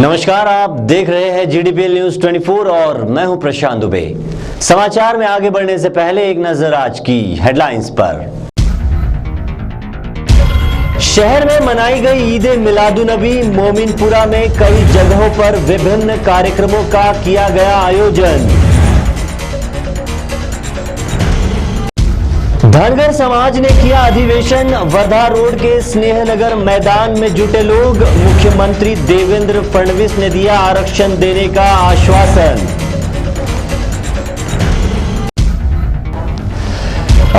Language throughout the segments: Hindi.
नमस्कार, आप देख रहे हैं जीडीपीएल न्यूज 24 और मैं हूं प्रशांत दुबे। समाचार में आगे बढ़ने से पहले एक नजर आज की हेडलाइंस पर। शहर में मनाई गई ईद ए मिलादुन्नबी। मोमिनपुरा में कई जगहों पर विभिन्न कार्यक्रमों का किया गया आयोजन। धनगर समाज ने किया अधिवेशन। वर्धा रोड के स्नेहनगर मैदान में जुटे लोग। मुख्यमंत्री देवेंद्र फडणवीस ने दिया आरक्षण देने का आश्वासन।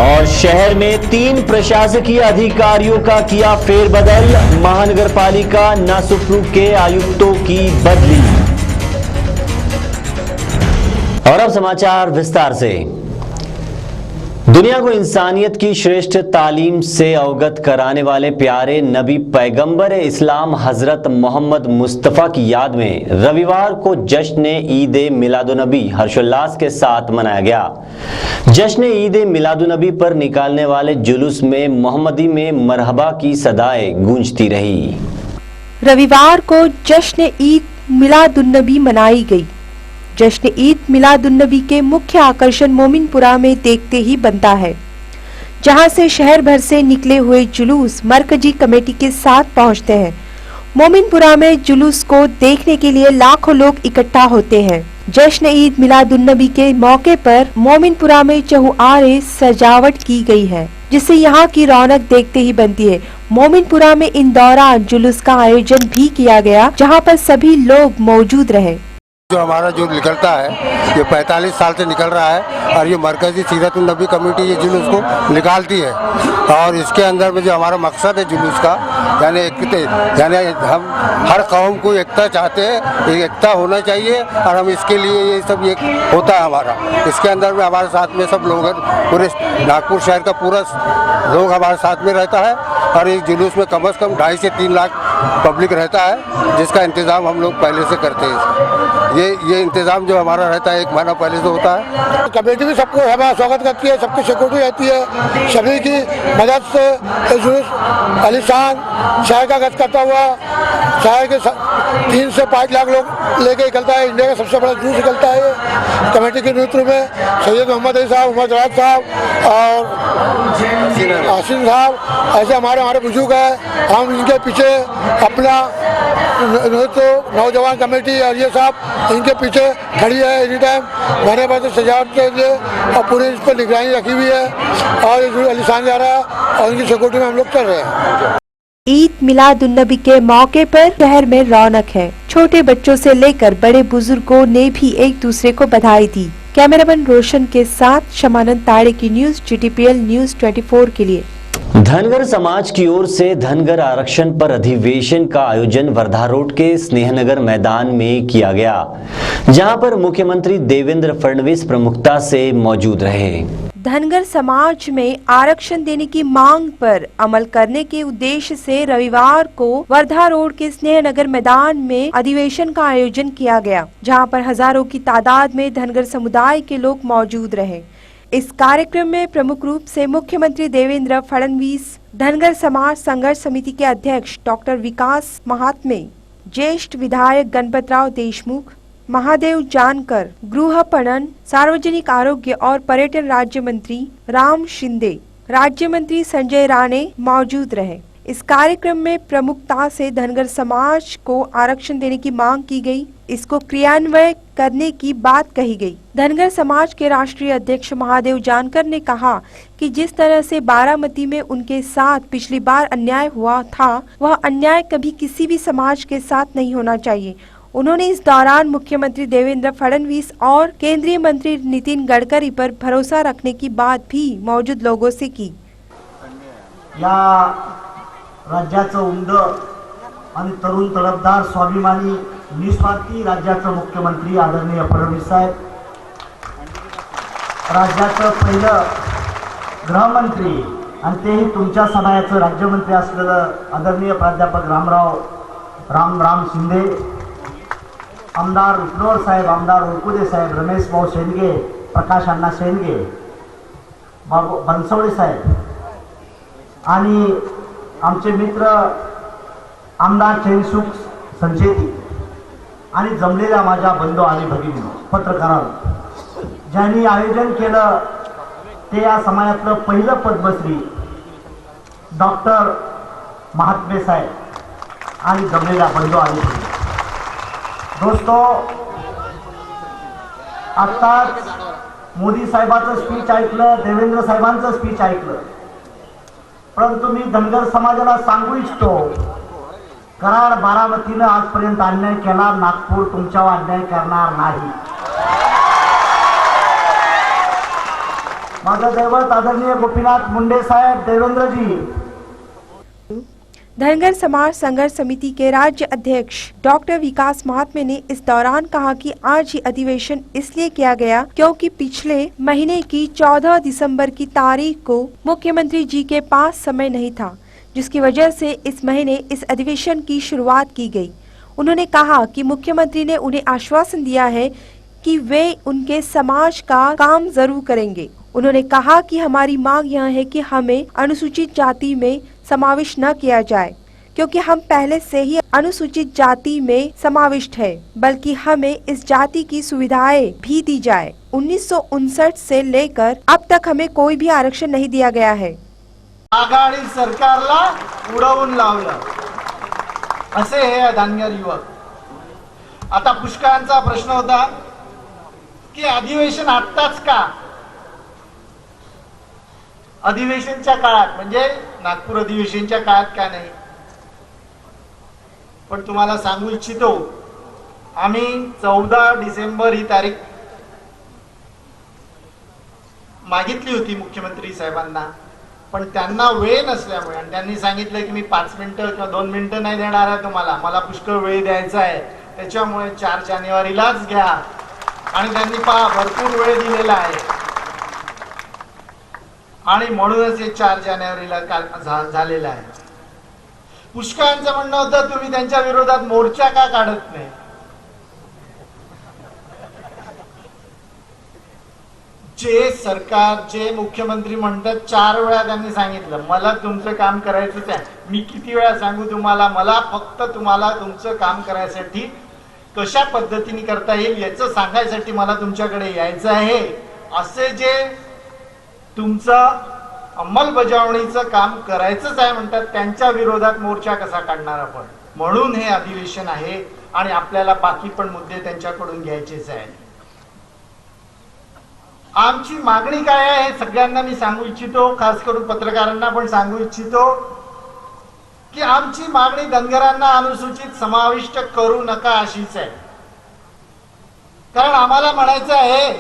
और शहर में 3 प्रशासकीय अधिकारियों का किया फेरबदल। महानगरपालिका नासुप्रू के आयुक्तों की बदली। और अब समाचार विस्तार से। दुनिया को इंसानियत की श्रेष्ठ तालीम से अवगत कराने वाले प्यारे नबी पैगंबर इस्लाम हजरत मोहम्मद मुस्तफ़ा की याद में रविवार को जश्न ईद ए मिलादुन्नबी हर्षोल्लास के साथ मनाया गया। जश्न ईद ए मिलादुन्नबी पर निकालने वाले जुलूस में मोहम्मदी में मरहबा की सदाएं गूंजती रही। रविवार को जश्न ईद मिलादुन्नबी मनाई गई। जश्न ईद मिलादुन्नबी के मुख्य आकर्षण मोमिनपुरा में देखते ही बनता है, जहां से शहर भर से निकले हुए जुलूस मरकजी कमेटी के साथ पहुंचते हैं। मोमिनपुरा में जुलूस को देखने के लिए लाखों लोग इकट्ठा होते हैं। जश्न ईद मिलादुन्नबी के मौके पर मोमिनपुरा में चहुआरे सजावट की गई है, जिससे यहाँ की रौनक देखते ही बनती है। मोमिनपुरा में इन दौरान जुलूस का आयोजन भी किया गया, जहाँ पर सभी लोग मौजूद रहे। जो हमारा जो निकलता है ये 45 साल से निकल रहा है और ये मरकजी सीरतुन्नबी कमेटी ये जुलूस को निकालती है। और इसके अंदर में जो हमारा मकसद है जुलूस का, यानी हम हर कौम को एकता चाहते हैं, एकता होना चाहिए और हम इसके लिए ये सब ये होता है हमारा। इसके अंदर में हमारे साथ में सब लोग, पूरे नागपुर शहर का पूरा लोग हमारे साथ में रहता है और इस जुलूस में कम से कम 2.5 से 3 लाख पब्लिक रहता है, जिसका इंतज़ाम हम लोग पहले से करते हैं। ये इंतज़ाम जो हमारा रहता है 1 महीना पहले से होता है। कमेटी भी सबको हमारा स्वागत करती है, सबकी सिक्योरिटी रहती है, सभी की मदद से जुलूस आलीशान शहर का गश्त करता हुआ शहर के 3 से 5 लाख लोग लेके निकलता है। इंडिया का सबसे बड़ा जुलूस निकलता है। कमेटी के नेतृत्व में सैयद मोहम्मद अली साहब, मोहम्मद राज साहब और आसिम साहब, ऐसे हमारे बुजुर्ग हैं। हम इनके पीछे अपना नौजवान कमेटी और ये साहब इनके पीछे खड़ी है एनी टाइम महीने भर से सजावट के लिए, और पूरी इस पर निगरानी रखी हुई है और ये अलीशान जा रहा है और इनकी सिक्योरिटी में हम लोग चल रहे हैं। ईद मिलादुन्नबी के मौके पर शहर में रौनक है। छोटे बच्चों से लेकर बड़े बुजुर्गों ने भी एक दूसरे को बधाई दी। कैमरामैन रोशन के साथ शमानंद ताड़े की न्यूज जीडीपीएल न्यूज 24 के लिए। धनगर समाज की ओर से धनगर आरक्षण पर अधिवेशन का आयोजन वर्धा रोड के स्नेहनगर मैदान में किया गया, जहां पर मुख्यमंत्री देवेंद्र फडणवीस प्रमुखता से मौजूद रहे। धनगर समाज में आरक्षण देने की मांग पर अमल करने के उद्देश्य से रविवार को वर्धा रोड के स्नेहनगर मैदान में अधिवेशन का आयोजन किया गया, जहां पर हजारों की तादाद में धनगर समुदाय के लोग मौजूद रहे। इस कार्यक्रम में प्रमुख रूप से मुख्यमंत्री देवेंद्र फडणवीस, धनगर समाज संघर्ष समिति के अध्यक्ष डॉक्टर विकास महात्मे, ज्येष्ठ विधायक गणपतराव देशमुख, महादेव जानकर, गृह पणन, सार्वजनिक आरोग्य और पर्यटन राज्य मंत्री राम शिंदे, राज्य मंत्री संजय राणे मौजूद रहे। इस कार्यक्रम में प्रमुखता से धनगर समाज को आरक्षण देने की मांग की गई, इसको क्रियान्वयन करने की बात कही गई। धनगर समाज के राष्ट्रीय अध्यक्ष महादेव जानकर ने कहा कि जिस तरह से बारामती में उनके साथ पिछली बार अन्याय हुआ था, वह अन्याय कभी किसी भी समाज के साथ नहीं होना चाहिए। उन्होंने इस दौरान मुख्यमंत्री देवेंद्र फडणवीस और केंद्रीय मंत्री नितिन गडकरी पर भरोसा रखने की बात भी मौजूद लोगों से की। या राज्याचं उमद आणि तरुण तडफदार स्वाभिमानी निस्वार्थी राज्याचे मुख्यमंत्री आदरणीय फडणवीस साहेब, राज्याचं पहिलं गृहमंत्री आणि तेही तुमच्या सभायाचं राज्यमंत्री असलेलं आदरणीय प्राध्यापक राम शिंदे, आमदार विष्णोर साहेब, आमदार उरकुदे साहेब, रमेश भाऊ शेंडगे, प्रकाश अण्णा शेंडगे, बनसोडे साहेब आणि आमचे मित्र आमदार चैनसुख संचेती आणि जमलेल्या माझ्या बंधू आणि भगिनी पत्रकारांनो, ज्यांनी आयोजन केलं ते या समाजातलं पहिलं पद्मश्री डॉक्टर महात्मे साहेब आणि जमलेल्या बंधू आणि भगिनी. दोस्तो, आत्ताच मोदी साहेबांचं स्पीच ऐकलं, देवेंद्र साहेबांचं स्पीच ऐकलं, परंतु मी धनगर समाजाला सांगू इच्छितो, कराड बारामतीनं आजपर्यंत अन्याय केला, नागपूर तुमच्यावर अन्याय करणार नाही. माझं दैवत आदरणीय गोपीनाथ मुंडे साहेब, देवेंद्रजी. धनगर समाज संघर्ष समिति के राज्य अध्यक्ष डॉक्टर विकास महात्मे ने इस दौरान कहा कि आज ही अधिवेशन इसलिए किया गया क्योंकि पिछले महीने की 14 दिसंबर की तारीख को मुख्यमंत्री जी के पास समय नहीं था, जिसकी वजह से इस महीने इस अधिवेशन की शुरुआत की गई. उन्होंने कहा कि मुख्यमंत्री ने उन्हें आश्वासन दिया है कि वे उनके समाज का काम जरूर करेंगे. उन्होंने कहा कि हमारी मांग यह है कि हमें अनुसूचित जाति में समाविष्ट न किया जाए, क्योंकि हम पहले से ही अनुसूचित जाति में समाविष्ट है, बल्कि हमें इस जाति की सुविधाएं भी दी जाए. 1959 से लेकर अब तक हमें कोई भी आरक्षण नहीं दिया गया है. आघाडी सरकारला उडवून लावलं असे हे धनगर युवक. आता पुष्कळांचा प्रश्न होता की अधिवेशन आत्ताच का, अधिवेशनच्या काळात म्हणजे नागपूर अधिवेशनच्या काळात का नाही. पण तुम्हाला सांगू इच्छितो, आम्ही 14 डिसेंबर ही तारीख मागितली होती मुख्यमंत्री साहेबांना, पण त्यांना वेळ नसल्यामुळे आणि त्यांनी सांगितलं की मी 5 मिनिटं किंवा 2 मिनिटं नाही देणार आहे तुम्हाला, मला पुष्कळ वेळ द्यायचा आहे, त्याच्यामुळे 4 जानेवारीलाच घ्या. आणि त्यांनी भरपूर वेळ दिलेला आहे आणि म्हणूनच हे 4 जानेवारीला काल झालेलं आहे. पुष्कळांचं म्हणणं होतं तुम्ही त्यांच्या विरोधात मोर्चा का काढत नाही. जे सरकार, जे मुख्यमंत्री म्हणतात, 4 वेळा त्यांनी सांगितलं मला तुमचं काम करायचंच आहे. मी किती वेळा सांगू तुम्हाला, मला फक्त तुम्हाला तुमचं काम करायसाठी कशा पद्धतीने करता येईल याचं सांगायसाठी मला तुमच्याकडे यायचं आहे. असे जे तुमचं अंमलबजावणीचं काम करायचंच आहे म्हणतात, त्यांच्या विरोधात मोर्चा कसा काढणार आपण. म्हणून हे अधिवेशन आहे आणि आपल्याला बाकी पण मुद्दे त्यांच्याकडून घ्यायचेच आहेत. आमची मागणी काय आहे हे सगळ्यांना मी सांगू इच्छितो, खास करून पत्रकारांना पण सांगू इच्छितो की आमची मागणी धनगरांना अनुसूचित समाविष्ट करू नका अशीच आहे. कारण आम्हाला म्हणायचं आहे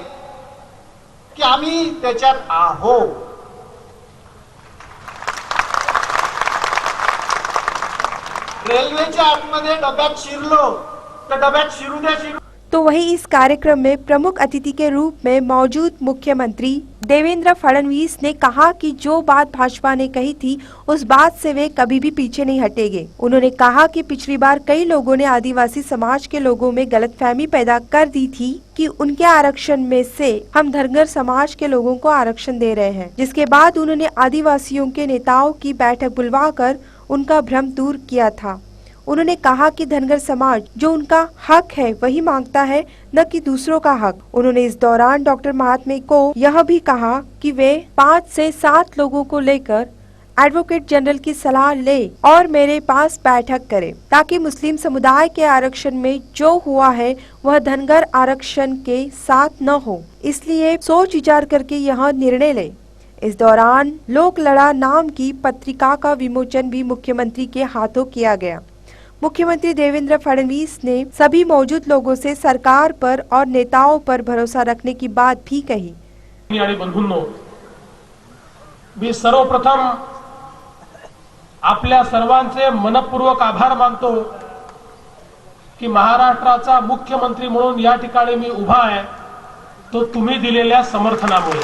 की आम्ही त्याच्यात आहोत. रेल्वेच्या आतमध्ये डब्यात शिरलो तर डब्यात शिरू द्या. तो वही इस कार्यक्रम में प्रमुख अतिथि के रूप में मौजूद मुख्यमंत्री देवेंद्र फडणवीस ने कहा कि जो बात भाजपा ने कही थी उस बात से वे कभी भी पीछे नहीं हटेंगे. उन्होंने कहा कि पिछली बार कई लोगों ने आदिवासी समाज के लोगों में गलतफहमी पैदा कर दी थी कि उनके आरक्षण में से हम धनगर समाज के लोगों को आरक्षण दे रहे हैं, जिसके बाद उन्होंने आदिवासियों के नेताओं की बैठक बुलवाकर उनका भ्रम दूर किया था. उन्होंने कहा कि धनगर समाज जो उनका हक है वही मांगता है, न कि दूसरों का हक. उन्होंने इस दौरान डॉक्टर महात्मे को यह भी कहा कि वे 5 से 7 लोगों को लेकर एडवोकेट जनरल की सलाह ले और मेरे पास बैठक करे, ताकि मुस्लिम समुदाय के आरक्षण में जो हुआ है वह धनगर आरक्षण के साथ न हो. इसलिए सोच विचार करके यह निर्णय ले. इस दौरान लोक लड़ा नाम की पत्रिका का विमोचन भी मुख्यमंत्री के हाथों किया गया. मुख्यमंत्री देवेंद्र फडणवीस ने सभी मौजूद लोगों से सरकार पर और नेताओं पर भरोसा रखने की बात भी कही. आणि बंधूंनो, मी सर्वप्रथम आपल्या सर्वांचे मनपूर्वक आभार मानतो की महाराष्ट्राचा मुख्यमंत्री म्हणून या ठिकाणी मी उभा आहे, तो तुम्ही दिलेल्या समर्थनामुळे.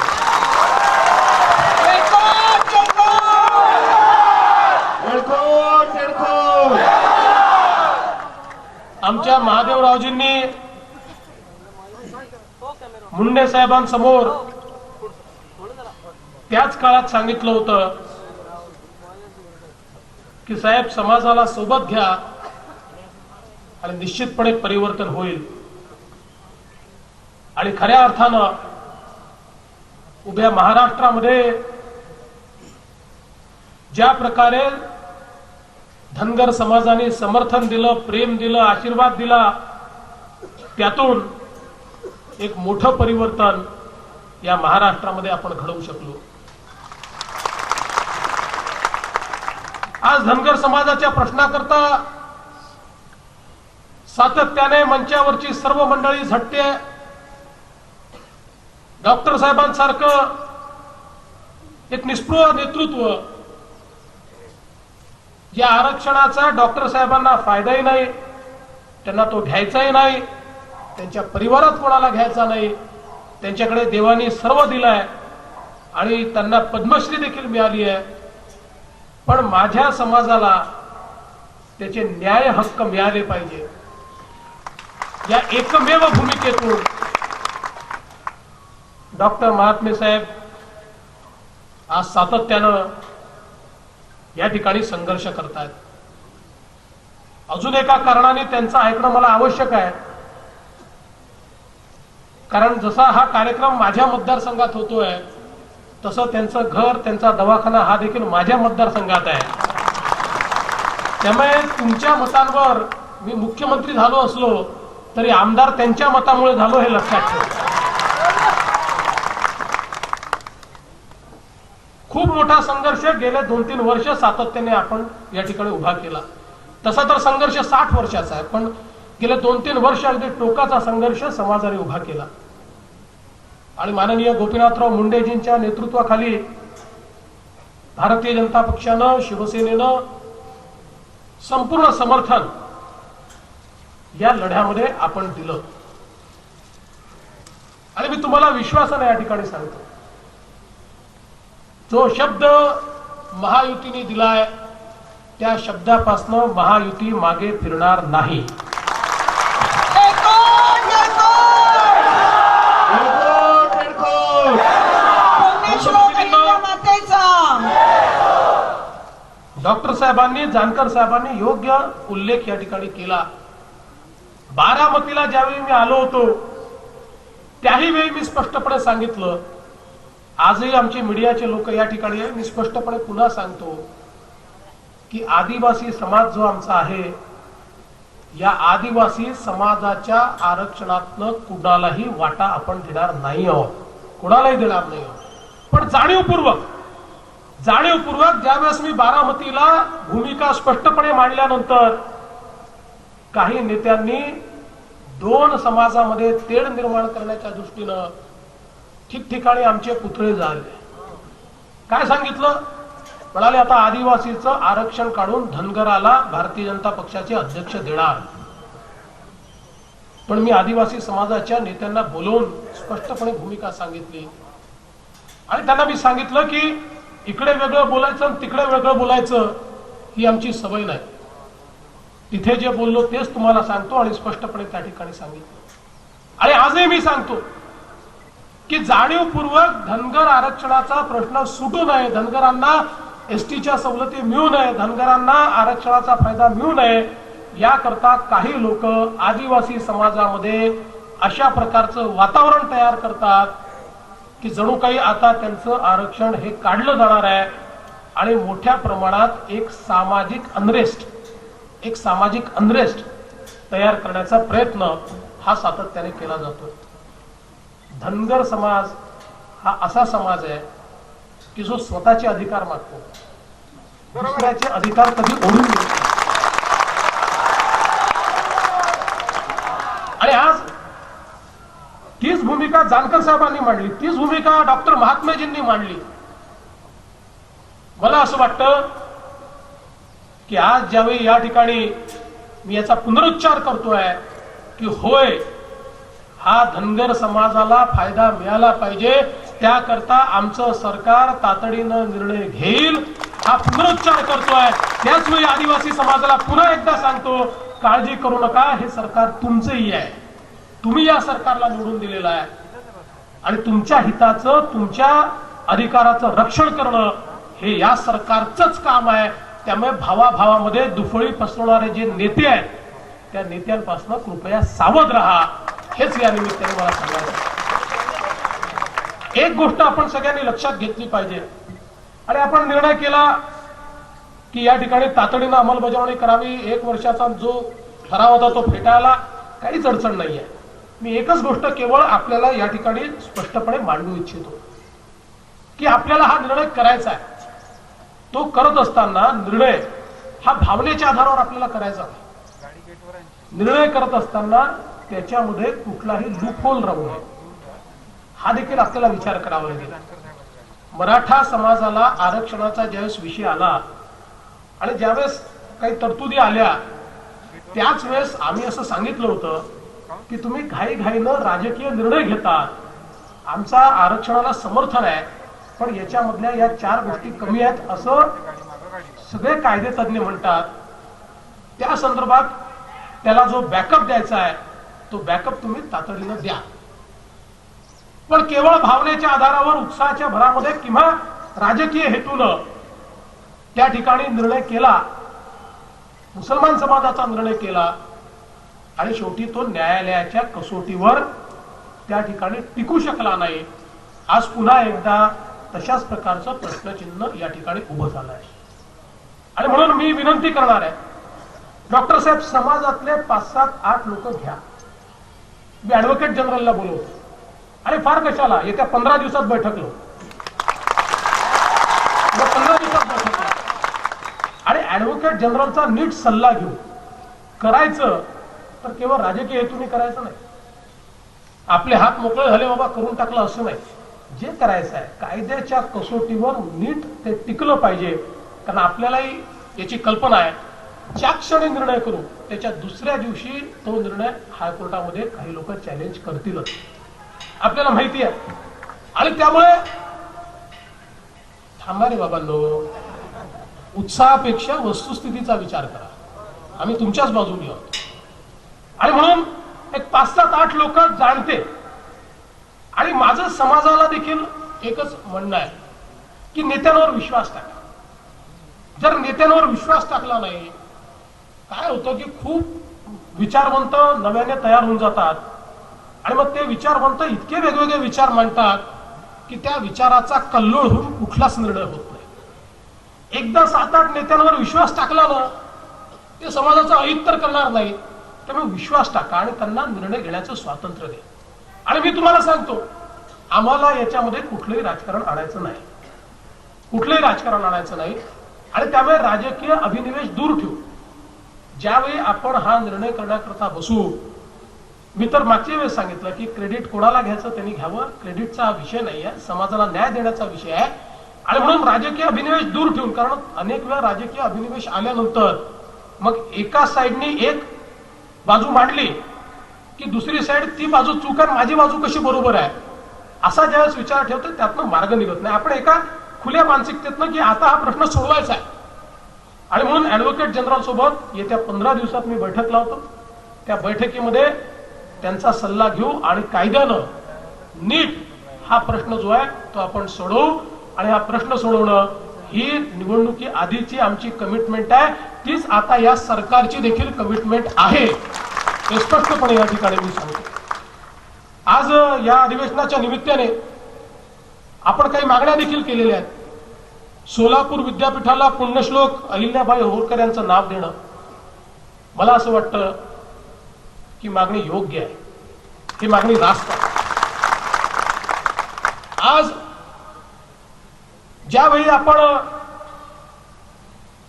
आमच्या महादेवरावजींनी मुंडे साहेबांसमोर त्याच काळात सांगितलं होतं की साहेब समाजाला सोबत घ्या आणि निश्चितपणे परिवर्तन होईल आणि खऱ्या अर्थानं उभ्या महाराष्ट्रामध्ये ज्या प्रकारे धनगर समाजाने समर्थन दिलं, प्रेम दिलं, आशीर्वाद दिला, त्यातून एक मोठं परिवर्तन या महाराष्ट्रामध्ये आपण घडवू शकलो. आज धनगर समाजाच्या प्रश्नाकरता सातत्याने मंचावरची सर्व मंडळी झटते. डॉक्टर साहेबांसारखं एक निस्पृह नेतृत्व, या आरक्षणाचा डॉक्टर साहेबांना फायदाही नाही, त्यांना तो घ्यायचाही नाही, त्यांच्या परिवारात कोणाला घ्यायचा नाही. त्यांच्याकडे देवानी सर्व दिलंय आणि त्यांना पद्मश्री देखील मिळाली आहे. पण माझ्या समाजाला त्याचे न्याय हक्क मिळाले पाहिजे, या एकमेव भूमिकेतून डॉक्टर महात्मे साहेब आज सातत्यानं या ठिकाणी संघर्ष करतायत. अजून एका कारणाने त्यांचं ऐकणं मला आवश्यक आहे, कारण जसा हा कार्यक्रम माझ्या मतदारसंघात होतोय तसं त्यांचं घर, त्यांचा दवाखाना हा देखील माझ्या मतदारसंघात आहे. त्यामुळे तुमच्या मतांवर मी मुख्यमंत्री झालो असलो तरी आमदार त्यांच्या मतामुळे झालो हे लक्षात ठेवा. खूप मोठा संघर्ष गेले 2-3 वर्ष सातत्याने आपण या ठिकाणी उभा केला. तसा तर संघर्ष 60 वर्षाचा आहे, पण गेले 2-3 वर्ष अगदी टोकाचा संघर्ष समाजाने उभा केला. आणि माननीय गोपीनाथराव मुंडेजींच्या नेतृत्वाखाली भारतीय जनता पक्षानं, शिवसेनेनं संपूर्ण समर्थन या लढ्यामध्ये आपण दिलं. आणि मी तुम्हाला विश्वासाने या ठिकाणी सांगतो, जो शब्द महायुतीने दिलाय त्या शब्दापासून महायुती मागे फिरणार नाही. डॉक्टर साहेबांनी, जानकर साहेबांनी योग्य उल्लेख या ठिकाणी केला. बारामतीला ज्यावेळी मी आलो होतो त्याही वेळी मी स्पष्टपणे सांगितलं, आजही आमचे मीडियाचे लोक या ठिकाणी आहे, मी स्पष्टपणे पुन्हा सांगतो की आदिवासी समाज जो आमचा आहे, या आदिवासी समाजाच्या आरक्षणातनं कुणालाही वाटा आपण देणार नाही आहोत, कुणालाही देणार नाही आहोत. पण जाणीवपूर्वक ज्यावेळेस मी बारामतीला भूमिका स्पष्टपणे मांडल्यानंतर काही नेत्यांनी 2 समाजामध्ये तेढ निर्माण करण्याच्या दृष्टीनं ठिकठिकाणी आमचे पुतळे झाले. काय सांगितलं? म्हणाले आता आदिवासीचं आरक्षण काढून धनगराला भारतीय जनता पक्षाचे अध्यक्ष देणार. पण मी आदिवासी समाजाच्या नेत्यांना बोलवून स्पष्टपणे भूमिका सांगितली आणि त्यांना मी सांगितलं की इकडे वेगळं बोलायचं आणि तिकडे वेगळं बोलायचं ही आमची सवय नाही. तिथे जे बोललो तेच तुम्हाला सांगतो आणि स्पष्टपणे त्या ठिकाणी सांगितलं. आणि आजही मी सांगतो की जाणीवपूर्वक धनगर आरक्षणाचा प्रश्न सुटू नये, धनगरांना एसटीच्या सवलती मिळू नये, धनगरांना आरक्षणाचा फायदा मिळू नये, याकरता काही लोक आदिवासी समाजामध्ये अशा प्रकारचं वातावरण तयार करतात की जणू काही आता त्यांचं आरक्षण हे काढलं जाणार आहे आणि मोठ्या प्रमाणात एक सामाजिक अनरेस्ट तयार करण्याचा प्रयत्न हा सातत्याने केला जातो. धनगर समाज हा असा समाज आहे की जो स्वतःचे अधिकार मागतो, दुसऱ्याचे अधिकार कधी ओढून घेतो. आणि आज तीच भूमिका जानकर साहेबांनी मांडली, तीच भूमिका डॉक्टर महात्मेजींनी मांडली. मला असं वाटतं की आज ज्यावेळी या ठिकाणी मी याचा पुनरुच्चार करतोय की होय, हा धनगर समाजाला फायदा मिळाला पाहिजे, त्याकरता आमचं सरकार तातडीनं निर्णय घेईल, हा पुनरुच्चार करतोय. त्याच वेळी आदिवासी समाजाला पुन्हा एकदा सांगतो, काळजी करू नका, हे सरकार तुमचंही आहे, तुम्ही या सरकारला निवडून दिलेलं आहे आणि तुमच्या हिताचं, तुमच्या अधिकाराचं रक्षण करणं हे या सरकारचंच काम आहे. त्यामुळे भावाभावामध्ये दुफळी पसरवणारे जे नेते आहेत त्या नेत्यांपासून कृपया सावध राहा, हेच या निमित्ताने मला सांगायचं आहे. एक गोष्ट आपण सगळ्यांनी लक्षात घेतली पाहिजे, आणि आपण निर्णय केला की या ठिकाणी तातडीनं अंमलबजावणी करावी. 1 वर्षाचा जो ठराव होता तो फेटाळला, काहीच अडचण नाहीये. मी एकच गोष्ट केवळ आपल्याला या ठिकाणी स्पष्टपणे मांडू इच्छितो की आपल्याला हा निर्णय करायचा आहे. तो करत असताना निर्णय हा भावनेच्या आधारावर आपल्याला करायचा नाही. निर्णय करत असताना त्याच्यामध्ये कुठलाही लूपहोल राहू नये, हा देखील आपल्याला विचार करावा लागेल. मराठा समाजाला आरक्षणाचा ज्यावेळेस विषय आला आणि ज्यावेळेस काही तरतुदी आल्या, त्याच वेळेस आम्ही असं सांगितलं होतं की तुम्ही घाईघाईनं राजकीय निर्णय घेता. आमचा आरक्षणाला समर्थन आहे, पण याच्यामधल्या या 4 गोष्टी कमी आहेत असं सगळे कायदे तज्ञ म्हणतात. त्या संदर्भात त्याला जो बॅकअप द्यायचा आहे तो बॅकअप तुम्ही तातडीनं द्या. पण केवळ भावनेच्या आधारावर, उत्साहाच्या भरामध्ये किंवा राजकीय हेतूनं त्या ठिकाणी निर्णय केला, मुसलमान समाजाचा निर्णय केला, आणि शेवटी तो न्यायालयाच्या कसोटीवर त्या ठिकाणी टिकू शकला नाही. आज पुन्हा एकदा तशाच प्रकारचं प्रश्नचिन्ह या ठिकाणी उभं झालं आहे. आणि म्हणून मी विनंती करणार आहे, डॉक्टर साहेब, समाजातले 5, 7, 8 लोक घ्या. मी ऍडव्होकेट जनरलला बोलवतो, आणि फार कशाला, येत्या 15 दिवसात बैठकलो, 15 दिवसात बैठकलो, आणि ऍडव्होकेट जनरलचा नीट सल्ला घेऊ. करायचं तर केवळ राजकीय हेतूने करायचं नाही. आपले हात मोकळे झाले बाबा करून टाकलं असं नाही. जे करायचं आहे कायद्याच्या कसोटीवर नीट ते टिकलं पाहिजे. कारण आपल्यालाही याची कल्पना आहे, ज्या क्षणी निर्णय करू त्याच्या दुसऱ्या दिवशी तो निर्णय हायकोर्टामध्ये काही लोक चॅलेंज करतीलच, आपल्याला माहिती आहे. आणि त्यामुळे थांबा रे बाबांनो, उत्साहापेक्षा वस्तुस्थितीचा विचार करा. आम्ही तुमच्याच बाजूने आहोत. आणि म्हणून एक 5, 7, 8 लोक जाणते, आणि माझं समाजाला देखील एकच म्हणणं आहे की नेत्यांवर विश्वास टाका. जर नेत्यांवर विश्वास टाकला नाही, काय होतं की खूप विचारवंत नव्याने तयार होऊन जातात, आणि मग ते विचारवंत इतके वेगवेगळे विचार मांडतात की त्या विचाराचा कल्लोळ होऊन कुठलाच निर्णय होत नाही. एकदा 7-8 नेत्यांवर विश्वास टाकला ना, ते समाजाचं अहित तर करणार नाही. त्यामुळे विश्वास टाका आणि त्यांना निर्णय घेण्याचं स्वातंत्र्य द्या. आणि मी तुम्हाला सांगतो, आम्हाला याच्यामध्ये कुठलंही राजकारण आणायचं नाही, कुठलंही राजकारण आणायचं नाही. आणि त्यामुळे राजकीय अभिनिवेश दूर ठेवू. ज्यावेळी आपण हा निर्णय करण्याकरता बसू, मी तर मागच्या वेळेस सांगितलं की क्रेडिट कोणाला घ्यायचं त्यांनी घ्यावं, क्रेडिटचा विषय नाही आहे, समाजाला न्याय देण्याचा विषय आहे. आणि म्हणून राजकीय अभिनिवेश दूर ठेवून, कारण अनेक वेळा राजकीय अभिनिवेश आल्यानंतर मग एका साईडनी एक बाजू मांडली की दुसरी साईड ती बाजू चूक आहे, माझी बाजू कशी बरोबर आहे, असा ज्यावेळेस विचार ठेवतो त्यातनं मार्ग निघत नाही. आपण एका खुल्या मानसिकतेतनं की आता हा प्रश्न सोडवायचा आहे. आणि म्हणून ऍडव्होकेट जनरल सोबत येत्या 15 दिवसात मी बैठक लावतो. त्या बैठकीमध्ये त्यांचा सल्ला घेऊ आणि कायद्यानं नीट हा प्रश्न जो आहे तो आपण सोडवू. आणि हा प्रश्न सोडवणं ही निवडणुकी आधीची आमची कमिटमेंट आहे, तीच आता या सरकारची देखील कमिटमेंट आहे, हे स्पष्टपणे या ठिकाणी मी सांगतो. आज या अधिवेशनाच्या निमित्ताने आपण काही मागण्या देखील केलेल्या आहेत. सोलापूर विद्यापीठाला पुण्यश्लोक अहिल्याबाई होळकर यांचं नाव देणं, मला असं वाटतं की मागणी योग्य आहे, ही मागणी रास्त आहे. आज ज्यावेळी आपण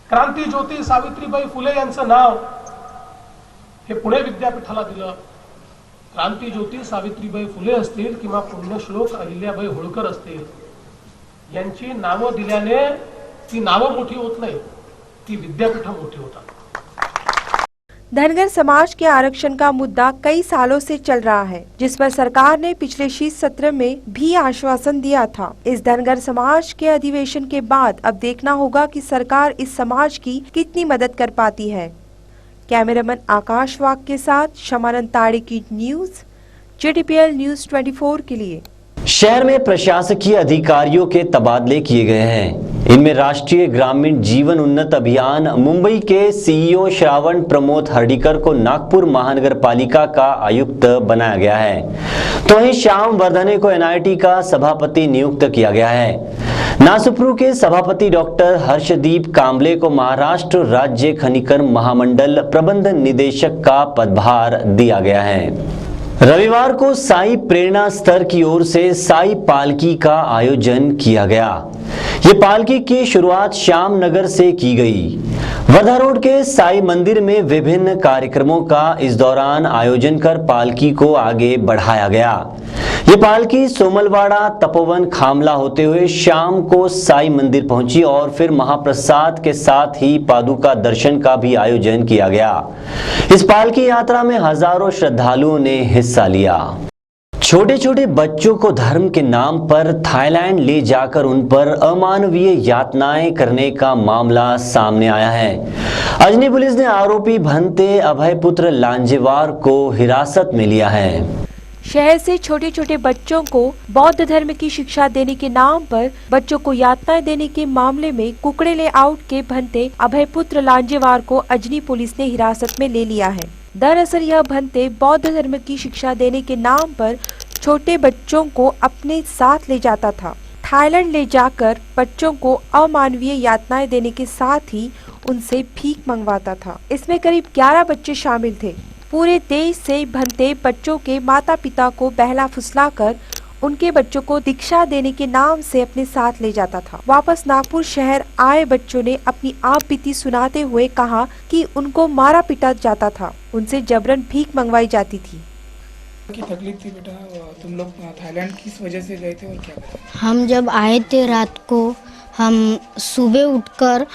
क्रांती ज्योती सावित्रीबाई फुले यांचं नाव हे पुणे विद्यापीठाला दिलं, क्रांती ज्योती सावित्रीबाई फुले असतील किंवा पुण्यश्लोक अहिल्याबाई होळकर असतील, यांची नावं दिल्याने ती नावं मोठी होत नाही, ती विद्यापीठं मोठी होतात. धनगर समाज के आरक्षण का मुद्दा कई सालों से चल रहा है, जिस पर सरकार ने पिछले शीत सत्र में भी आश्वासन दिया था. इस धनगर समाज के अधिवेशन के बाद अब देखना होगा कि सरकार इस समाज की कितनी मदद कर पाती है. कैमरामैन आकाश वाग के साथ शमानंद ताड़ी की न्यूज, JTPL न्यूज 24 के लिए. शहर में प्रशासकीय अधिकारियों के तबादले किए गए हैं. इनमें राष्ट्रीय ग्रामीण जीवन उन्नत अभियान मुंबई के सीईओ श्रावण प्रमोद हर्डीकर को नागपुर महानगर पालिका का आयुक्त बनाया गया है, तो वहीं श्याम वर्धने को एनआईटी का सभापति नियुक्त किया गया है। नासुप्रू के सभापति डॉक्टर हर्षदीप कांबले को महाराष्ट्र राज्य खनिकर्म महामंडल प्रबंध निदेशक का पदभार दिया गया है। रविवार को साई प्रेरणा स्तर की ओर से साई पालकी का आयोजन किया गया। ये पालकी की शुरुआत श्याम नगर से की गई। वर्धा रोड के साई मंदिर में विभिन्न कार्यक्रमों का इस दौरान आयोजन कर पालकी को आगे बढ़ाया गया। ये पालकी सोमलवाड़ा तपोवन खामला होते हुए शाम को साई मंदिर पहुंची और फिर महाप्रसाद के साथ ही पादुका दर्शन का भी आयोजन किया गया। इस पालकी यात्रा में हजारों श्रद्धालुओं ने हिस्सा लिया। छोटे छोटे बच्चों को धर्म के नाम पर थाईलैंड ले जाकर उन पर अमानवीय यातनाएं करने का मामला सामने आया है। अजनी पुलिस ने आरोपी भंते अभयपुत्र लांजेवार को हिरासत में लिया है। शहर से छोटे छोटे बच्चों को बौद्ध धर्म की शिक्षा देने के नाम पर बच्चों को यातनाएं देने के मामले में कुकड़े लेआउट के भंते अभयपुत्र लांजेवार को अजनी पुलिस ने हिरासत में ले लिया है। दरअसल यह भंते बौद्ध धर्म की शिक्षा देने के नाम पर छोटे बच्चों को अपने साथ ले जाता था। थाईलैंड ले जाकर बच्चों को अमानवीय यातनाएं देने के साथ ही उनसे भीख मंगवाता था। इसमें करीब 11 बच्चे शामिल थे। पूरे देश से भंते बच्चों के माता पिता को बहला फुसलाकर उनके बच्चों को दीक्षा देने के नाम से अपने साथ ले जाता था। वापस नागपुर शहर आए बच्चों ने अपनी आप बीती सुनाते हुए कहा कि उनको मारा पीटा जाता था, उनसे जबरन भीख मंगवाई जाती थी। की तकलीफ थी बेटा, तुम लोग थाईलैंड किस वजह से गए थे और क्या? हम जब आए थे रात को, हम सुबह उठकर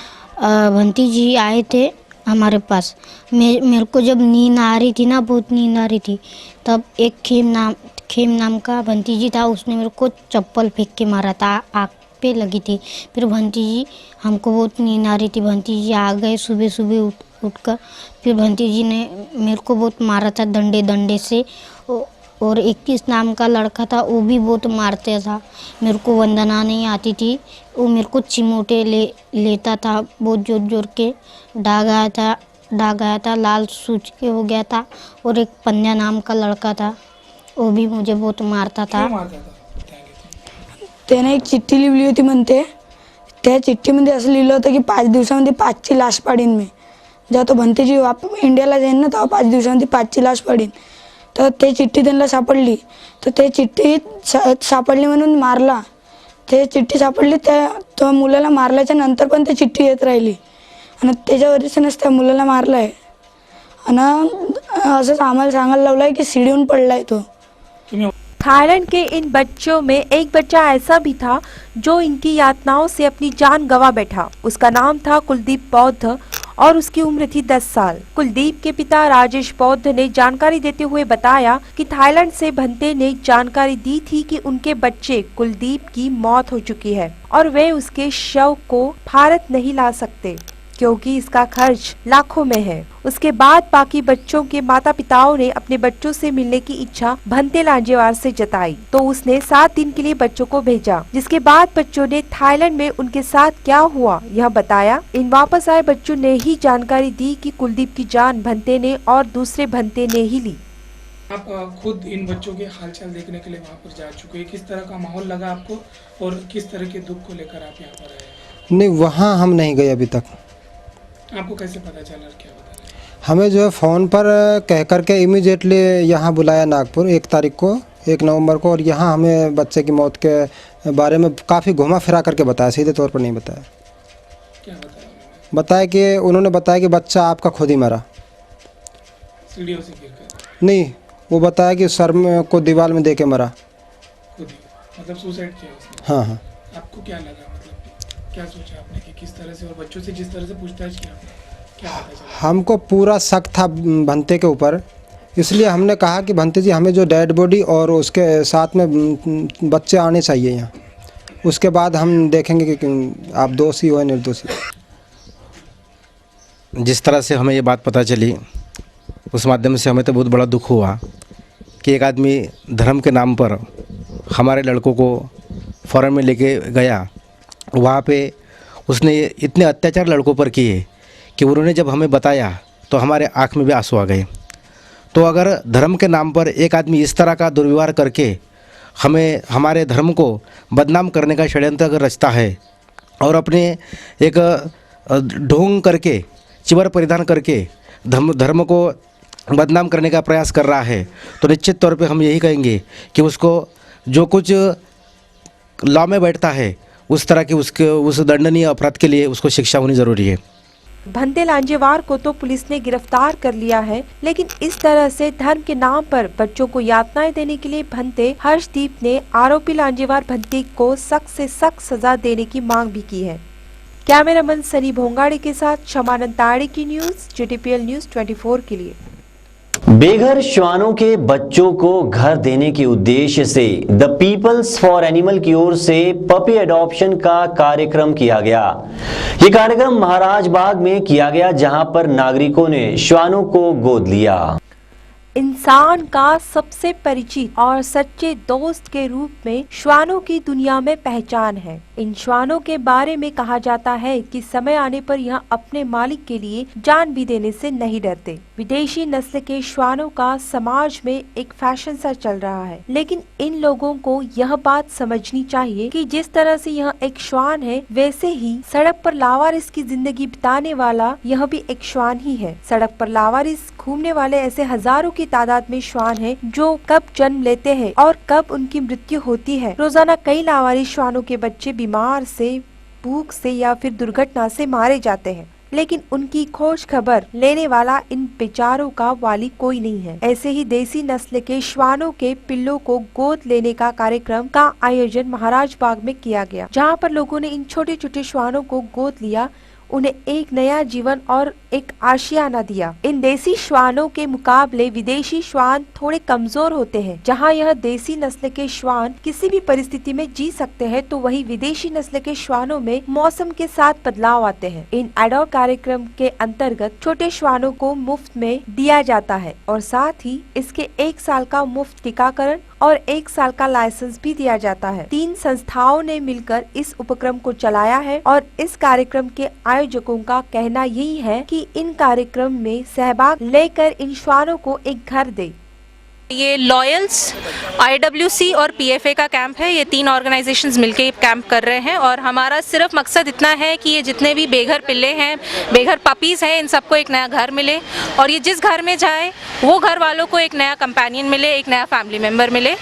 भंती जी आए थे हमारे पास। मेरे को जब नींद आ रही थी ना, बहुत नींद आ रही थी, तब एक खेम नाम का भंती जी था, उसने मेरे को चप्पल फेंक के मारा था, आँख पे लगी थी। फिर भंती जी, हमको बहुत नींद आ रही थी, भंती जी आ गए सुबह सुबह उठकर। फिर भंती जी ने मेरे को बहुत मारा था डंडे से। और 21 नाम का लड़का था, वो भी बहुत मारते था। मेरे को वंदना नहीं आती थी, वो मेरे को चिमोटे लेता था, बहुत जोर के डाग आया था, लाल सूज के हो गया था। और एक पंजा नाम का लड़का था, वो भी मुझे बहुत मारता था। त्याने एक चिठ्ठी लिहिली होती म्हणते, त्या चिठ्ठीमध्ये असं लिहिलं होतं की 5 दिवसामध्ये 5ची लाश पाडीन मी। जेव्हा तो भंते जी इंडियाला जाईन ना, तेव्हा 5 दिवसामध्ये 5ची लाश पाडीन। तर ते चिठ्ठी त्यांना सापडली, तर ते चिठ्ठी सापडली म्हणून मारला। ते चिठ्ठी सापडली, त्या मुलाला मारल्याच्या नंतर पण ते चिठ्ठी येत राहिली आणि त्याच्यावरच त्या मुलाला मारलाय। आणि असंच आम्हाला सांगायला लावलाय की सीडीहून पडलाय तो। थाईलैंड के इन बच्चों में एक बच्चा ऐसा भी था जो इनकी यातनाओं से अपनी जान गंवा बैठा। उसका नाम था कुलदीप बौद्ध और उसकी उम्र थी 10 साल। कुलदीप के पिता राजेश बौद्ध ने जानकारी देते हुए बताया कि थाईलैंड से भंते ने जानकारी दी थी कि उनके बच्चे कुलदीप की मौत हो चुकी है और वे उसके शव को भारत नहीं ला सकते क्योंकि इसका खर्च लाखों में है। उसके बाद बाकी बच्चों के माता पिताओं ने अपने बच्चों से मिलने की इच्छा भंते लांजेवार से जताई, तो उसने 7 दिन के लिए बच्चों को भेजा, जिसके बाद बच्चों ने थाईलैंड में उनके साथ क्या हुआ यह बताया। इन वापस आए बच्चों ने ही जानकारी दी कि कुलदीप की जान भंते ने और दूसरे भंते ने ही ली। आप खुद इन बच्चों के हालचाल देखने के लिए वहाँ पर जा चुके हैं, किस तरह का माहौल लगा आपको और किस तरह के दुख को लेकर आप यहाँ पर आए? नहीं, वहाँ हम नहीं गए अभी तक। आपको कैसे पता चला, क्या बता रहे? हमें जो है फ़ोन पर कह करके इमीडिएटली यहाँ बुलाया नागपुर 1 तारीख को, 1 नवंबर को, और यहाँ हमें बच्चे की मौत के बारे में काफ़ी घुमा फिरा करके बताया, सीधे तौर पर नहीं बताया। क्या बताया उन्होंने? बताया कि उन्होंने बताया कि बच्चा आपका खुद ही मरा। सीढ़ियों से गिरकर? नहीं, वो बताया कि सर में को दीवार में दे के मरा। खुद ही, मतलब सुसाइड किया उसने? हाँ हाँ। आपको क्या लगा, मतलब क्या सोचा आपने कि किस तरह से, और बच्चों से जिस तरह से पूछताछ किया आपने, क्या पता चला? हमको पूरा शक था भंते के ऊपर, इसलिए हमने कहा कि भंते जी हमें जो डेड बॉडी और उसके साथ में बच्चे आने चाहिए यहाँ, उसके बाद हम देखेंगे कि आप दोषी हो या निर्दोषी। जिस तरह से हमें ये बात पता चली, उस माध्यम से हमें तो बहुत बड़ा दुख हुआ कि एक आदमी धर्म के नाम पर हमारे लड़कों को फॉरेन में लेके गया, वहाँ पे उसने इतने अत्याचार लड़कों पर किए कि उन्होंने जब हमें बताया तो हमारे आँख में भी आंसू आ गए। तो अगर धर्म के नाम पर एक आदमी इस तरह का दुर्व्यवहार करके हमें हमारे धर्म को बदनाम करने का षड्यंत्र अगर रचता है और अपने एक ढोंग करके चिवर परिधान करके धर्म को बदनाम करने का प्रयास कर रहा है, तो निश्चित तौर पे हम यही कहेंगे कि उसको जो कुछ लॉ में बैठता है उस तरह की उस दंडनीय अपराध के लिए उसको शिक्षा होनी ज़रूरी है। भंते लांजेवार को तो पुलिस ने गिरफ्तार कर लिया है, लेकिन इस तरह से धर्म के नाम पर बच्चों को यातनाएं देने के लिए भंते हर्षदीप ने आरोपी लांजेवार भंते को सख्त से सख्त सजा देने की मांग भी की है। कैमरामैन सनी भोंगाड़े के साथ शमानंद ताड़ी की न्यूज GTPL न्यूज 24 के लिए। बेघर श्वानों के बच्चों को घर देने के उद्देश्य से द पीपल्स फॉर एनिमल की ओर से पपी एडॉप्शन का कार्यक्रम किया गया। ये कार्यक्रम महाराज बाग में किया गया, जहां पर नागरिकों ने श्वानों को गोद लिया। इंसान का सबसे परिचित और सच्चे दोस्त के रूप में श्वानों की दुनिया में पहचान है। इन श्वानों के बारे में कहा जाता है कि समय आने पर यह अपने मालिक के लिए जान भी देने से नहीं डरते। विदेशी नस्ल के श्वानों का समाज में एक फैशन सा चल रहा है, लेकिन इन लोगों को यह बात समझनी चाहिए कि जिस तरह से यह एक श्वान है, वैसे ही सड़क पर लावारिस की जिंदगी बिताने वाला यह भी एक श्वान ही है। सड़क पर लावारिस घूमने वाले ऐसे हजारों की तादाद में श्वान हैं, जो कब जन्म लेते हैं और कब उनकी मृत्यु होती है। रोजाना कई लावारिस श्वानों के बच्चे बीमार से, भूख से या फिर दुर्घटना से मारे जाते हैं, लेकिन उनकी खोज खबर लेने वाला इन बेचारों का वाली कोई नहीं है। ऐसे ही देसी नस्ल के श्वानों के पिल्लों को गोद लेने का कार्यक्रम का आयोजन महाराज बाग में किया गया, जहां पर लोगों ने इन छोटे छोटे श्वानों को गोद लिया, उन्हें एक नया जीवन और एक आशियाना दिया। इन देसी श्वानों के मुकाबले विदेशी श्वान थोड़े कमजोर होते हैं। जहां यह देसी नस्ल के श्वान किसी भी परिस्थिति में जी सकते हैं, तो वही विदेशी नस्ल के श्वानों में मौसम के साथ बदलाव आते हैं। इन एडॉप्ट कार्यक्रम के अंतर्गत छोटे श्वानों को मुफ्त में दिया जाता है और साथ ही इसके 1 साल का मुफ्त टीकाकरण और 1 साल का लाइसेंस भी दिया जाता है। 3 संस्थाओं ने मिलकर इस उपक्रम को चलाया है और इस कार्यक्रम के आयोजकों का कहना यही है कि इन कार्यक्रम में सहभाग लेकर इन श्वानों को एक घर दे। ये लॉयल्स, IWC और PFA का कैंप है। ये 3 ऑर्गेनाइजेशंस मिलके कैंप कर रहे हैं और हमारा सिर्फ मकसद इतना है कि ये जितने भी बेघर पिल्ले हैं, बेघर पपीज़ हैं, इन सबको एक नया घर मिले और ये जिस घर में जाए वो घर वालों को एक नया कंपेनियन मिले, एक नया फैमिली मेम्बर मिले।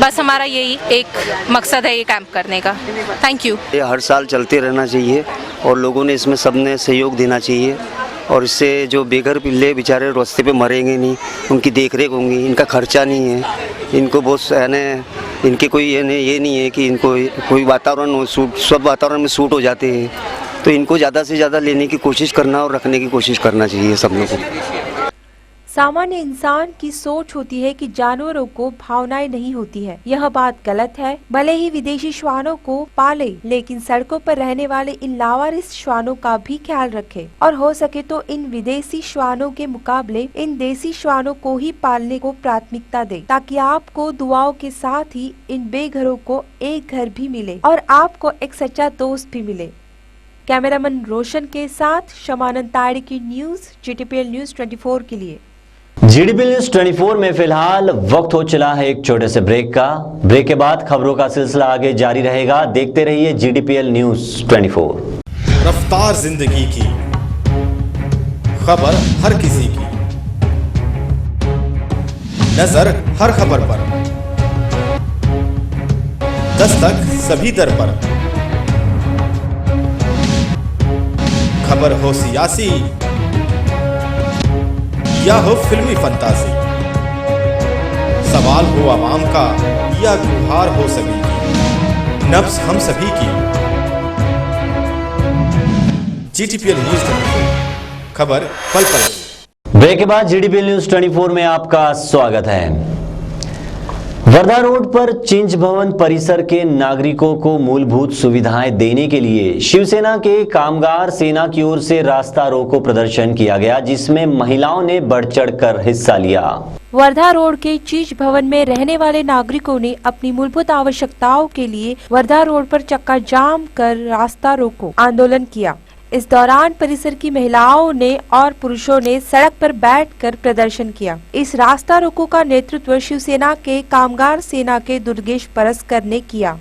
बस हमारा यही एक मकसद है ये कैंप करने का। Thank you. ये हर साल चलते रहना चाहिए और लोगों ने इसमें सबने सहयोग देना चाहिए और इससे जो बेघर पिल्ले बेचारे रास्ते पे मरेंगे नहीं, उनकी देखरेख होंगी, इनका खर्चा नहीं है, इनको बहुत इनके कोई ये नहीं है कि इनको कोई वातावरण सब वातावरण में सूट हो जाते हैं, तो इनको ज़्यादा से ज़्यादा लेने की कोशिश करना और रखने की कोशिश करना चाहिए सब लोगों को। सामान्य इंसान की सोच होती है कि जानवरों को भावनाएं नहीं होती है। यह बात गलत है। भले ही विदेशी श्वानों को पाले, लेकिन सड़कों पर रहने वाले इन लावारिस श्वानों का भी ख्याल रखे और हो सके तो इन विदेशी श्वानों के मुकाबले इन देसी श्वानों को ही पालने को प्राथमिकता दे, ताकि आपको दुआओं के साथ ही इन बेघरों को एक घर भी मिले और आपको एक सच्चा दोस्त भी मिले। कैमरामैन रोशन के साथ शमानंद ताड़ी की न्यूज GTPL न्यूज 24 के लिए। GTPL न्यूज 24 में फिलहाल वक्त हो चला है एक छोटे से ब्रेक का। ब्रेक के बाद खबरों का सिलसिला आगे जारी रहेगा। देखते रहिए GTPL न्यूज 24। रफ्तार जिंदगी की खबर हर किसी की, नजर हर खबर पर, दस्तक सभी दर पर। खबर हो सियासी या हो फिल्मी फंतासी, सवाल हो आवाम का या गुहार हो सभी की, नब्ज हम सभी की। GTPL न्यूज 24, खबर पल पल। ब्रेक के बाद GTPL न्यूज 24 में आपका स्वागत है। वर्धा रोड पर चिंच भवन परिसर के नागरिकों को मूलभूत सुविधाएं देने के लिए शिवसेना के कामगार सेना की ओर से रास्ता रोको प्रदर्शन किया गया, जिसमें महिलाओं ने बढ़ चढ़कर हिस्सा लिया। वर्धा रोड के चीज भवन में रहने वाले नागरिकों ने अपनी मूलभूत आवश्यकताओं के लिए वर्धा रोड पर चक्का जाम कर रास्ता रोको आंदोलन किया। इस दौरान परिसर की महिलाओं ने और पुरुषों ने सड़क पर बैठकर प्रदर्शन किया। इस रास्ता रोको का नेतृत्व शिवसेना के कामगार सेना के दुर्गेश परस्कर ने किया।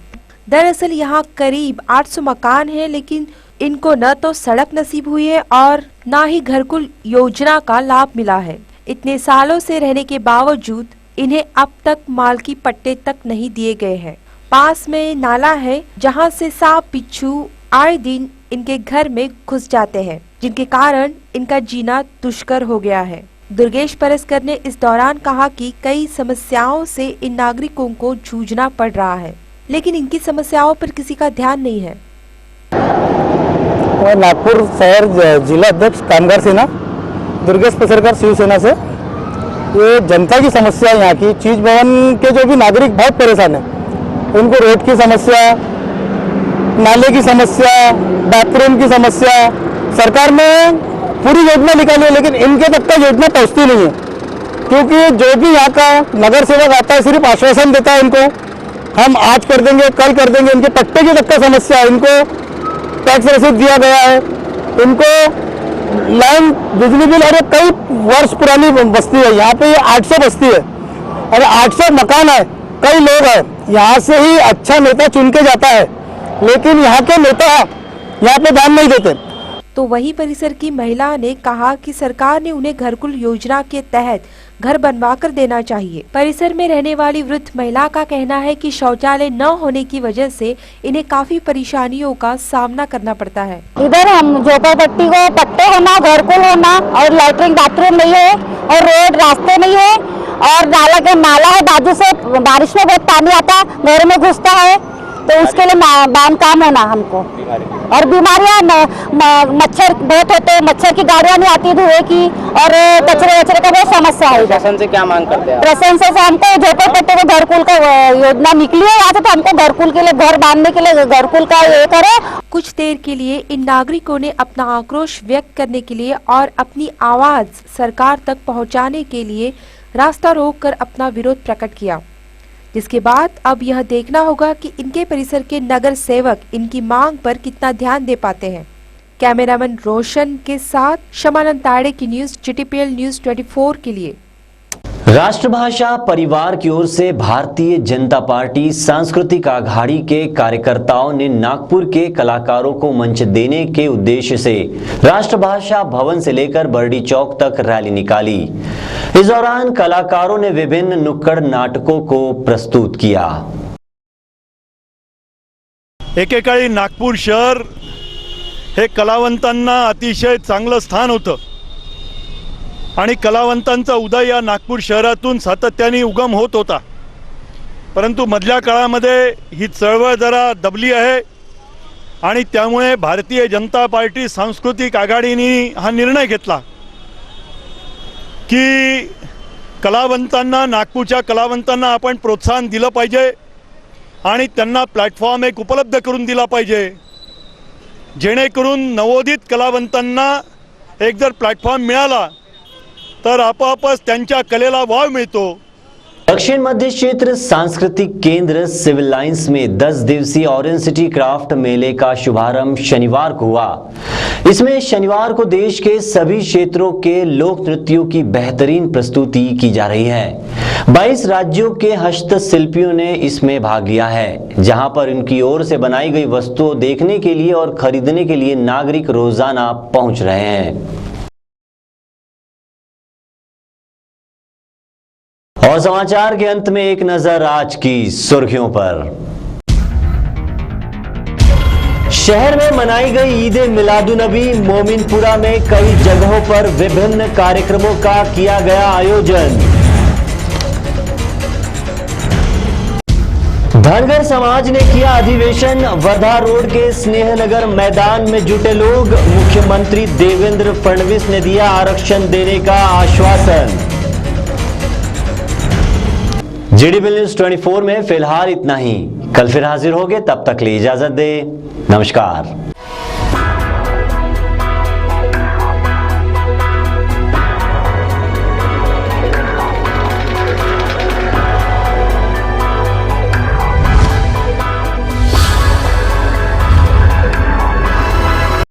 दरअसल यहाँ करीब 800 मकान हैं, लेकिन इनको न तो सड़क नसीब हुई है और न ही घरकुल योजना का लाभ मिला है। इतने सालों से रहने के बावजूद इन्हें अब तक मालकी पट्टे तक नहीं दिए गए हैं। पास में नाला है जहां से सांप बिच्छू आए दिन इनके घर में घुस जाते हैं, जिनके कारण इनका जीना दुष्कर हो गया है। दुर्गेश परस्कर ने इस दौरान कहा कि कई समस्याओं से इन नागरिकों को जूझना पड़ रहा है, लेकिन इनकी समस्याओं पर किसी का ध्यान नहीं है। मैं नागपुर शहर जिला अध्यक्ष कामगार सेना दुर्गेश परस्कर शिवसेना से। ये जनता की समस्या यहाँ की चीज भवन के जो भी नागरिक बहुत परेशान है, उनको रोड की समस्या, नाले की समस्या, बाथरूम की समस्या, सरकार ने पूरी योजना निकाली है लेकिन इनके तक का योजना पहुँचती नहीं है, क्योंकि जो भी यहाँ का नगर सेवक आता है सिर्फ आश्वासन देता है इनको, हम आज कर देंगे कल कर देंगे। इनके पट्टे की तक का समस्या है, इनको टैक्स रसीद दिया गया है, इनको लाइन बिजली बिल, और कई वर्ष पुरानी बस्ती है यहाँ पे, ये 800 बस्ती है और 800 मकान है, कई लोग हैं। यहाँ से ही अच्छा नेता चुन के जाता है, लेकिन यहाँ के नेता यहाँ पे ध्यान नहीं देते। तो वही परिसर की महिला ने कहा कि सरकार ने उन्हें घरकुल योजना के तहत घर बनवा कर देना चाहिए। परिसर में रहने वाली वृद्ध महिला का कहना है कि शौचालय न होने की वजह से इन्हें काफी परेशानियों का सामना करना पड़ता है। इधर हम झोपड़पट्टी को पट्टे होना, घरकुल होना और लैट्रिन बाथरूम नहीं है और रोड रास्ते नहीं है और नाला है बाजू से, बारिश में बहुत पानी आता घर में घुसता है, तो उसके लिए बांध काम होना हमको। और बीमारियां मच्छर बहुत होते हैं, मच्छर की गाड़ियां नहीं आती धुएं की, और कचरे वचरे का बहुत समस्या है। प्रशासन से क्या मांग करते हैं? प्रशासन से हमको झोपड़पट्टी को घरकुल का योजना निकली है यहाँ से, तो हमको घरकुल के लिए, घर बांधने के लिए घरकुल का ये करे। कुछ देर के लिए इन नागरिकों ने अपना आक्रोश व्यक्त करने के लिए और अपनी आवाज सरकार तक पहुँचाने के लिए रास्ता रोक कर अपना विरोध प्रकट किया, जिसके बाद अब यह देखना होगा कि इनके परिसर के नगर सेवक इनकी मांग पर कितना ध्यान दे पाते हैं। कैमरामैन रोशन के साथ शमानंद ताड़े की न्यूज GTPL न्यूज 24 के लिए। राष्ट्रभाषा परिवार की ओर से भारतीय जनता पार्टी सांस्कृतिक आघाड़ी के कार्यकर्ताओं ने नागपुर के कलाकारों को मंच देने के उद्देश्य से राष्ट्रभाषा भवन से लेकर बरडी चौक तक रैली निकाली। इस दौरान कलाकारों ने विभिन्न नुक्कड़ नाटकों को प्रस्तुत किया। एकेकाळी नागपूर शहर हे कलावंतांना अतिशय चांगलं स्थान होतं आणि कलावंतांचा उदय या नागपूर शहरातून सातत्याने उगम होत होता, परंतु मधल्या काळामध्ये ही चळवळ जरा दबली आहे आणि त्यामुळे भारतीय जनता पार्टी सांस्कृतिक आघाडीने हा निर्णय घेतला की कलावंतांना, नागपूरच्या कलावंतांना आपण प्रोत्साहन दिलं पाहिजे आणि त्यांना प्लॅटफॉर्म एक उपलब्ध करून दिला पाहिजे, जेणेकरून नवोदित कलावंतांना एक जर प्लॅटफॉर्म मिळाला तर आपोआपच त्यांच्या कलेला वाव मिळतो। दक्षिण मध्य क्षेत्र सांस्कृतिक केंद्र सिविल लाइंस में 10 दिवसीय ऑरेंज सिटी क्राफ्ट मेले का शुभारंभ शनिवार को हुआ। इसमें शनिवार को देश के सभी क्षेत्रों के लोक नृत्यों की बेहतरीन प्रस्तुति की जा रही है। 22 राज्यों के हस्तशिल्पियों ने इसमें भाग लिया है, जहां पर उनकी ओर से बनाई गई वस्तुओं देखने के लिए और खरीदने के लिए नागरिक रोजाना पहुंच रहे हैं। और समाचार के अंत में एक नजर आज की सुर्खियों पर। शहर में मनाई गई ईद मिलादुन्नबी। मोमिनपुरा में कई जगहों पर विभिन्न कार्यक्रमों का किया गया आयोजन। धनगर समाज ने किया अधिवेशन। वर्धा रोड के स्नेहनगर मैदान में जुटे लोग। मुख्यमंत्री देवेंद्र फडणवीस ने दिया आरक्षण देने का आश्वासन। जीडीपी न्यूज 24 में फिलहाल इतना ही। कल फिर हाजिर होंगे, तब तक लिए इजाजत दे। नमस्कार।